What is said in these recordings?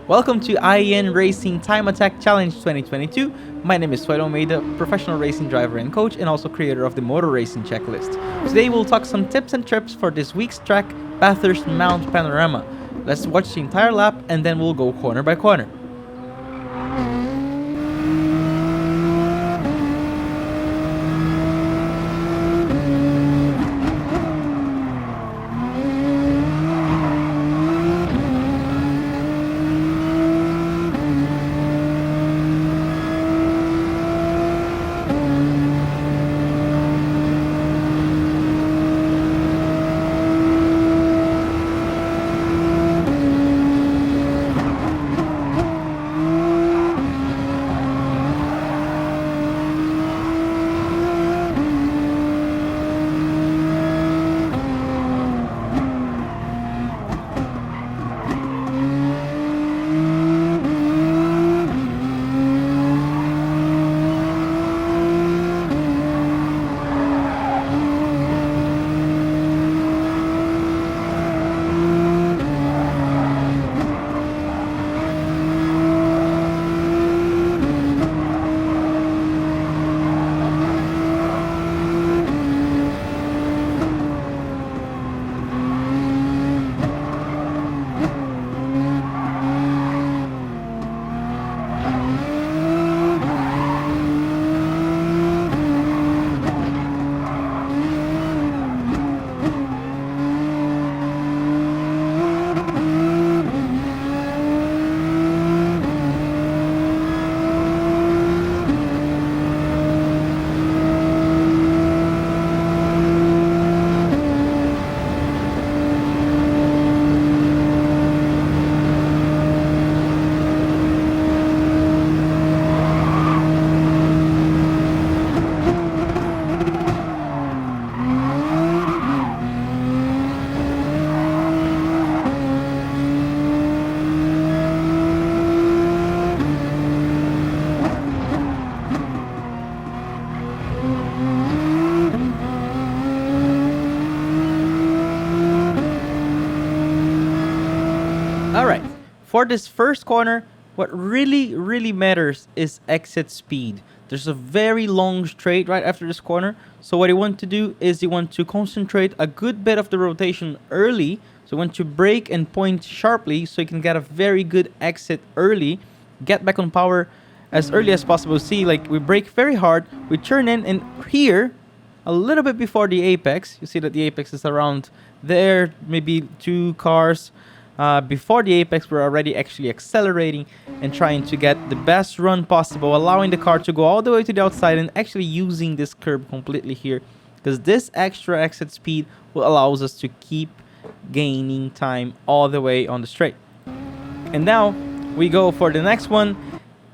Welcome to INRacing Time Attack Challenge 2022. My name is Suellio, professional racing driver and coach, and also creator of the Motor Racing Checklist. Today we'll talk some tips and trips for this week's track, Bathurst Mount Panorama. Let's watch the entire lap and then we'll go corner by corner. Alright, for this first corner, what really matters is exit speed. There's a very long straight right after this corner, so what you want to do is you want to concentrate a good bit of the rotation early. So you want to brake and point sharply so you can get a very good exit early, get back on power as early as possible. See, like we brake very hard, we turn in, and here, a little bit before the apex, you see that the apex is around there, maybe 2 cars. Before the apex, we're already actually accelerating and trying to get the best run possible, allowing the car to go all the way to the outside and actually using this curb completely here, because this extra exit speed will allow us to keep gaining time all the way on the straight. And now we go for the next one.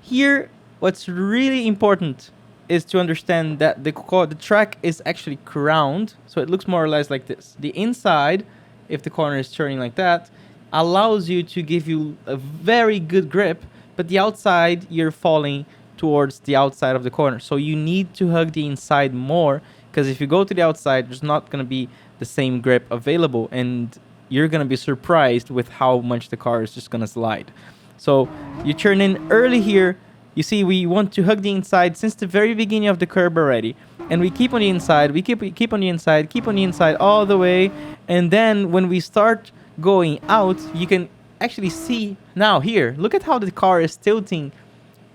Here, what's really important is to understand that the track is actually crowned, so it looks more or less like this. The inside, if the corner is turning like that, allows you to give you a very good grip, but the outside, you're falling towards the outside of the corner. So you need to hug the inside more, because if you go to the outside, there's not going to be the same grip available, and you're going to be surprised with how much the car is just going to slide. So you turn in early here. You see, we want to hug the inside since the very beginning of the curb already. And we keep on the inside, we keep on the inside, keep on the inside all the way. And then when we start going out, you can actually see now here, look at how the car is tilting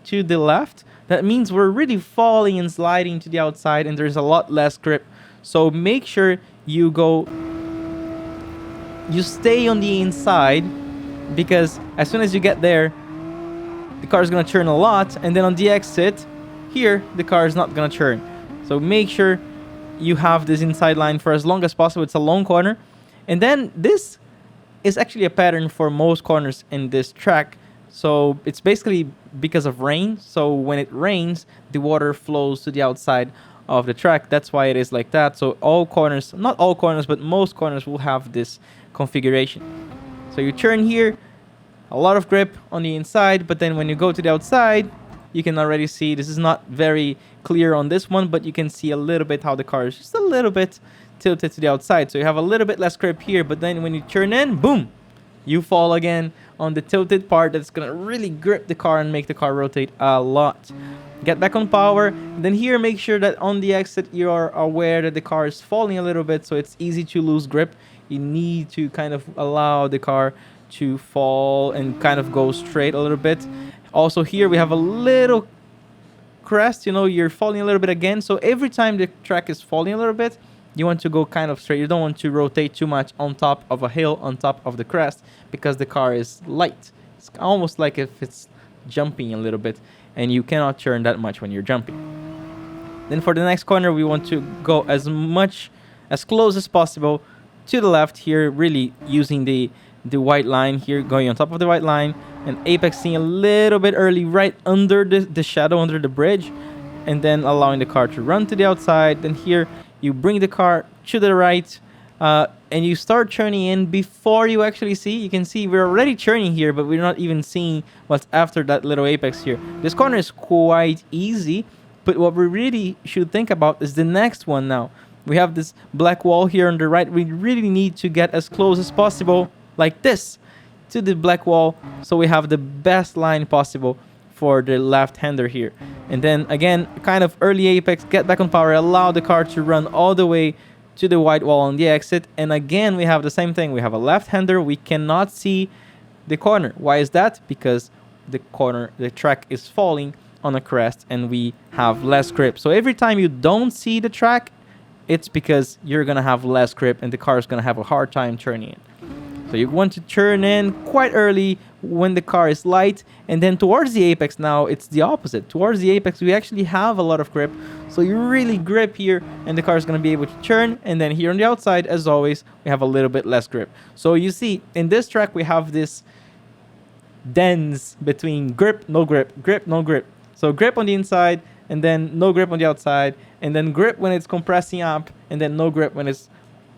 to the left. That means we're really falling and sliding to the outside, and there's a lot less grip. So make sure you stay on the inside, because as soon as you get there, the car is going to turn a lot, and then on the exit here, the car is not going to turn. So make sure you have this inside line for as long as possible. It's a long corner. And then this is actually a pattern for most corners in this track. So it's basically because of rain. So when it rains, the water flows to the outside of the track. That's why it is like that. So all corners, not all corners, but most corners will have this configuration. So you turn here, a lot of grip on the inside, but then when you go to the outside, you can already see, this is not very clear on this one, but you can see a little bit how the car is just a little bit tilted to the outside. So you have a little bit less grip here, but then when you turn in, boom, you fall again on the tilted part. That's gonna really grip the car and make the car rotate a lot. Get back on power. Then here, make sure that on the exit you are aware that the car is falling a little bit, so it's easy to lose grip. You need to kind of allow the car to fall and kind of go straight a little bit. Also here we have a little crest, you're falling a little bit again. So every time the track is falling a little bit, you want to go kind of straight. You don't want to rotate too much on top of a hill, on top of the crest, because the car is light. It's almost like if it's jumping a little bit, and you cannot turn that much when you're jumping. Then for the next corner, we want to go as close as possible to the left here, really using the white line here, going on top of the white line, and apexing a little bit early right under the shadow, under the bridge, and then allowing the car to run to the outside. Then here you bring the car to the right, and you start turning in before you actually see. You can see we're already turning here, but we're not even seeing what's after that little apex here. This corner is quite easy, but what we really should think about is the next one now. We have this black wall here on the right. We really need to get as close as possible, like this, to the black wall, so we have the best line possible for the left-hander here. And then again, kind of early apex, get back on power, allow the car to run all the way to the white wall on the exit. And again, we have the same thing. We have a left-hander. We cannot see the corner. Why is that? Because the track is falling on a crest and we have less grip. So every time you don't see the track, it's because you're gonna have less grip and the car is gonna have a hard time turning in. So you want to turn in quite early when the car is light, and then towards the apex now it's the opposite. Towards the apex we actually have a lot of grip, so you really grip here and the car is going to be able to turn. And then here on the outside, as always, we have a little bit less grip. So you see in this track we have this dance between grip, no grip, grip, no grip. So grip on the inside and then no grip on the outside, and then grip when it's compressing up, and then no grip when it's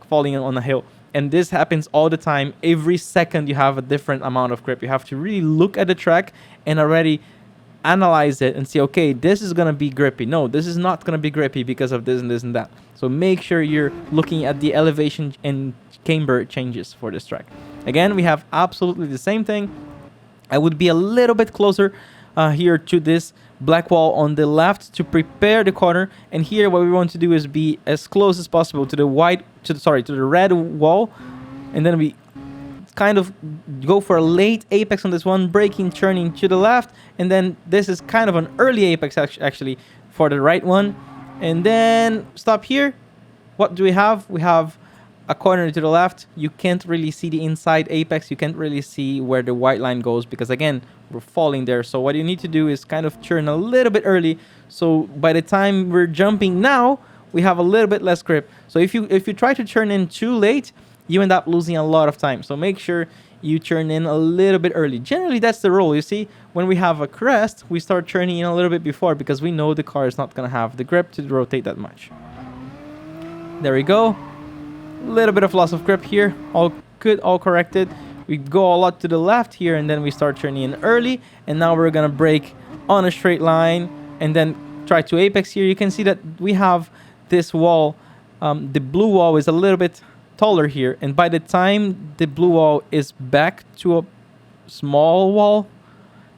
falling on a hill. And this happens all the time. Every second you have a different amount of grip. You have to really look at the track and already analyze it and see, okay, this is going to be grippy. No, this is not going to be grippy because of this and this and that. So make sure you're looking at the elevation and camber changes for this track. Again, we have absolutely the same thing. I would be a little bit closer here to this black wall on the left to prepare the corner. And here what we want to do is be as close as possible to the red wall, and then we kind of go for a late apex on this one, braking, turning to the left, and then this is kind of an early apex actually for the right one, and then stop here. What do we have? We have a corner to the left. You can't really see the inside apex. You can't really see where the white line goes because again we're falling there. So what you need to do is kind of turn a little bit early, so by the time we're jumping now we have a little bit less grip. So if you try to turn in too late, you end up losing a lot of time. So make sure you turn in a little bit early. Generally that's the rule. You see, when we have a crest we start turning in a little bit before because we know the car is not going to have the grip to rotate that much. There we go. A little bit of loss of grip here, all good, all corrected. We go a lot to the left here and then we start turning in early, and now we're gonna brake on a straight line and then try to apex here. You can see that we have this wall, the blue wall is a little bit taller here, and by the time the blue wall is back to a small wall,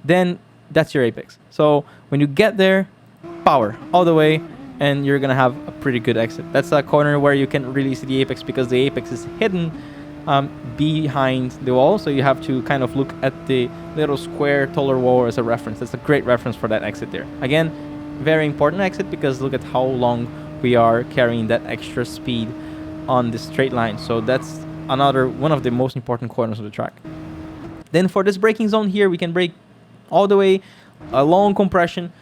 then that's your apex. So when you get there, power all the way, and you're gonna have a pretty good exit. That's a corner where you can really see the apex because the apex is hidden behind the wall, so you have to kind of look at the little square taller wall as a reference. That's a great reference for that exit there. Again, very important exit because look at how long we are carrying that extra speed on the straight line. So that's another one of the most important corners of the track. Then for this braking zone here, we can brake all the way, a long compression.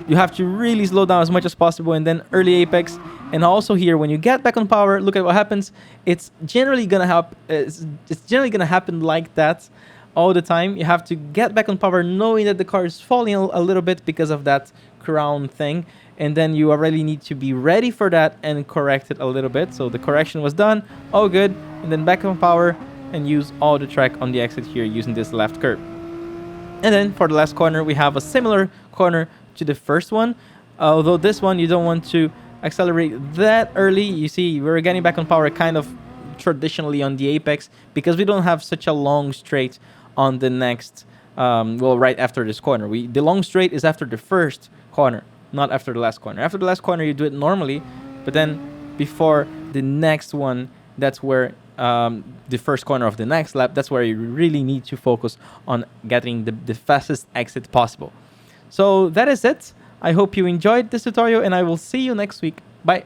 You have to really slow down as much as possible, and then early apex. And also here, when you get back on power, look at what happens. It's generally gonna happen like that all the time. You have to get back on power knowing that the car is falling a little bit because of that crown thing, and then you already need to be ready for that and correct it a little bit. So the correction was done, all good, and then back on power and use all the track on the exit here using this left curb. And then for the last corner, we have a similar corner to the first one, although this one you don't want to accelerate that early. You see we're getting back on power kind of traditionally on the apex, because we don't have such a long straight on the next, right after this corner. The long straight is after the first corner, not after the last corner. After the last corner, you do it normally, but then before the next one, that's where the first corner of the next lap, that's where you really need to focus on getting the fastest exit possible. So that is it. I hope you enjoyed this tutorial, and I will see you next week. Bye.